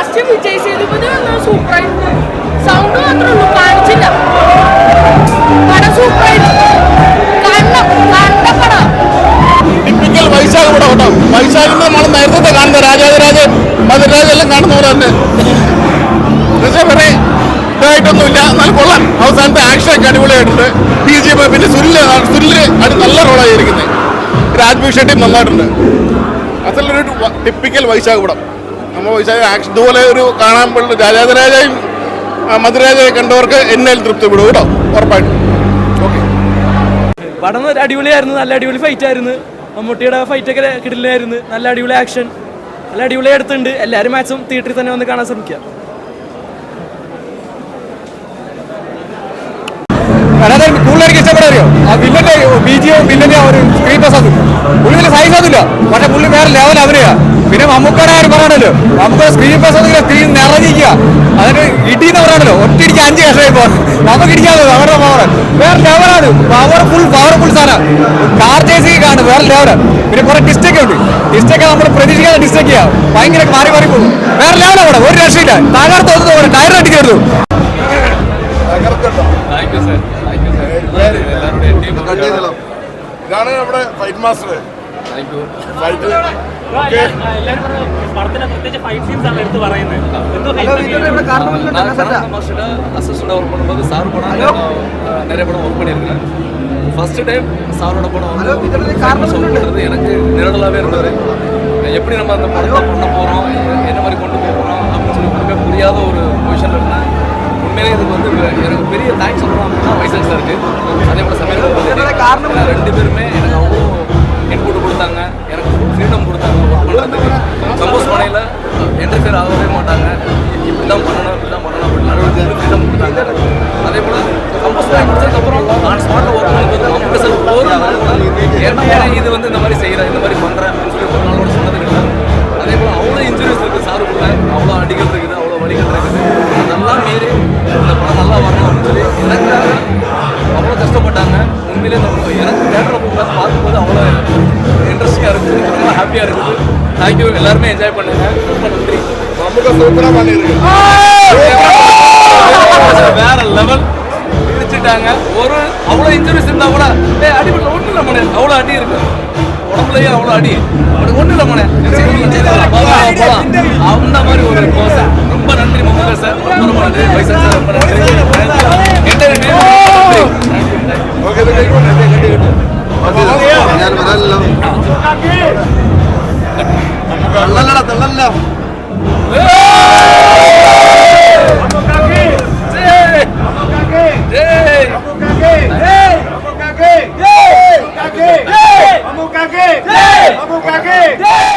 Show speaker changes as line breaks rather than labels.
Last Vijay Sethupathi വന്നാൽ സൂപ്പറായിരുന്നു. Sound മാത്രമേ ഉള്ളൂ, കാണിച്ചില്ല. പടം സൂപ്പറായിരുന്നു. കണ്ട പടം
ടിപ്പിക്കൽ വൈശാഖ പടം കേട്ടോ. വൈശാഖിന് നമ്മൾ നേരത്തെ കാണുന്ന രാജാതിരാജ് മധുരാജ് എല്ലാം കാണുന്ന പോലെ തന്നെ. പക്ഷേ വേറെ ഇതായിട്ടൊന്നുമില്ല, എന്നാൽ കൊള്ളാം. അവസാനത്തെ ആക്ഷനൊക്കെ അടിപൊളിയായിട്ടുണ്ട്. BGM പിന്നെ സുനില് നല്ല റോളായിരിക്കുന്നത്. രാജ്ബി ഷെട്ടിയും നന്നായിട്ടുണ്ട്. അതിലൊരു ടിപ്പിക്കൽ വൈശാഖ പടം. നമ്മൾ വൈശാഖ ആക്ഷൻ ഇതുപോലെ ഒരു കാണാൻ പറ്റുന്ന രാജാതിരാജയും മധുരാജയെ കണ്ടവർക്ക് എന്നാലും തൃപ്തിപ്പെടും കേട്ടോ, ഉറപ്പായിട്ടും. ഓക്കെ,
പടം ഒരു അടിപൊളിയായിരുന്നു. നല്ല അടിപൊളി ഫൈറ്റ് ആയിരുന്നു. മമ്മൂട്ടിയുടെ ഫൈറ്റൊക്കെ കിടിലായിരുന്നു. നല്ല അടിപൊളി ആക്ഷൻ, നല്ല അടിപൊളി എടുത്തുണ്ട്. എല്ലാവരും മാക്സിമം തിയേറ്ററിൽ തന്നെ വന്ന് കാണാൻ ശ്രമിക്കുക.
കൂടുതലേക്ക് ഇഷ്ടപ്പെടാറിയോ ആ വില്ലന്റെ BGM വില്ലന്റെ ഒരു സ്ക്രീൻ പ്രസൻസ് പുള്ളി വലിയ സൈസ് ഒന്നുമില്ല, പക്ഷെ പുള്ളി വേറെ ലെവൽ അവനെയാ. പിന്നെ മമ്മൂക്കയുടെ കാര്യം പറയണല്ലോ, നമുക്ക് സ്ക്രീൻ പ്രസൻസ് സ്ക്രീൻ നിറഞ്ഞിരിക്കുക. അതിന് ഇടിയെന്ന് പറയണല്ലോ, ഒറ്റയിടിക്ക് 5 കഷമായി പോകും. നമുക്ക് ഇടിക്കാതെ അവരുടെ പവർ വേറെ ലെവലാണ്. പവർഫുൾ സാധനം. കാർ ചേസിങ് കാണും വേറെ ലെവലാണ്. പിന്നെ കുറെ ടിസ്റ്റൊക്കെ ഉണ്ട്. ടിസ്റ്റൊക്കെ നമ്മൾ പ്രതീക്ഷിക്കാതെ ടിസ്റ്റൊക്കെയാ ഭയങ്കര മാറി പോകും. വേറെ ലെവലാണ് അവിടെ, ഒരു രക്ഷയില്ല. തകർത്തൊന്നും പോലെ ടയർ അടിച്ചെടുത്തു.
ഇതാണ് നമ്മുടെ ഫൈറ്റ് മാസ്റ്റർ.
அசிஸ்டண்டா ஒர்க் பண்ணும்போது சார் படம் நிறைய படம் ஒர்க் பண்ணியிருக்கேன். ஃபர்ஸ்ட் டைம் சாரோட படம் வந்து சொல்றது எனக்கு நிரடலாகவே இருந்தது. எப்படி நம்ம அந்த படத்தை பண்ண போகிறோம், என்ன மாதிரி கொண்டு போகிறோம் அப்படின்னு சொல்லி ஒன்றுமே புரியாத ஒரு பொசிஷனில் இருந்தேன். உண்மையிலே இதுக்கு வந்து எனக்கு பெரிய தேங்க்ஸ் சொல்லலாம் அப்படின்னா வைசாக் சாருக்கு, அதே போல் சமையல் 2 பேருமே எனக்கு அவ்வளோ இன்புட் கொடுத்தாங்க. எனக்கு ஃப்ரீடம் கொடுத்தாங்க ஒர்க் பண்ணுறதுக்கு. கம்போஸ் பண்ணையில் என்டர்ஃபியர் ஆகவே மாட்டாங்க. இப்படி தான் பண்ணணும் அப்படின்னு ஃப்ரீடம் கொடுத்தாங்க. அதே போல் கம்போஸ் பண்ணி முடிச்சதுக்கப்புறம் நான் ஸ்பாட்டில் ஒர்க் பண்ணும்போது மம்முட்டி சார் ஒரு நாள் கூட ஏன்னா இது வந்து இந்த மாதிரி செய்கிறேன், இந்த மாதிரி பண்ணுறேன் அப்படின்னு சொல்லி ஒரு நாள் கூட சொன்னது இல்லை. அதே போல் அவ்வளோ இன்ஜுரிஸ் இருக்குது சாருக்குள்ள, அவ்வளோ அடிகள் இருக்குது, அவ்வளோ வலிகள் இருக்குது. அதெல்லாம் மீறி இந்த படம் நல்லா வரணும் அப்படின்னு சொல்லி எனக்காக அவ்வளோ கஷ்டப்பட்டாங்க. உண்மையிலே எனக்கு தேட்டரில் போகும்போது பார்க்கும்போது அவ்வளோ இன்ட்ரெஸ்டிங்காக இருக்குது, ரொம்ப ஹாப்பியாக இருக்குது. தேங்க்யூ, எல்லாருமே என்ஜாய் பண்ணுங்க. ரொம்ப நன்றி. வேற லெவல் இடிச்சுட்டாங்க. ஒரு அவ்வளோ இன்ஜுரிஸ் இருந்தால் கூட அடிபட்டு ஒன்றும் இல்லை மனே, அவ்வளோ அடி இருக்கு உடம்புலயே, அவ்வளோ அடி ஒன்றும் இல்லை மனே, போகலாம் அந்த மாதிரி ஒரு கோசம். ரொம்ப நன்றி மம்முக்கா சார், ரொம்ப நன்றி வைசாக் சார், ரொம்ப நன்றி.
Vamos, Kage!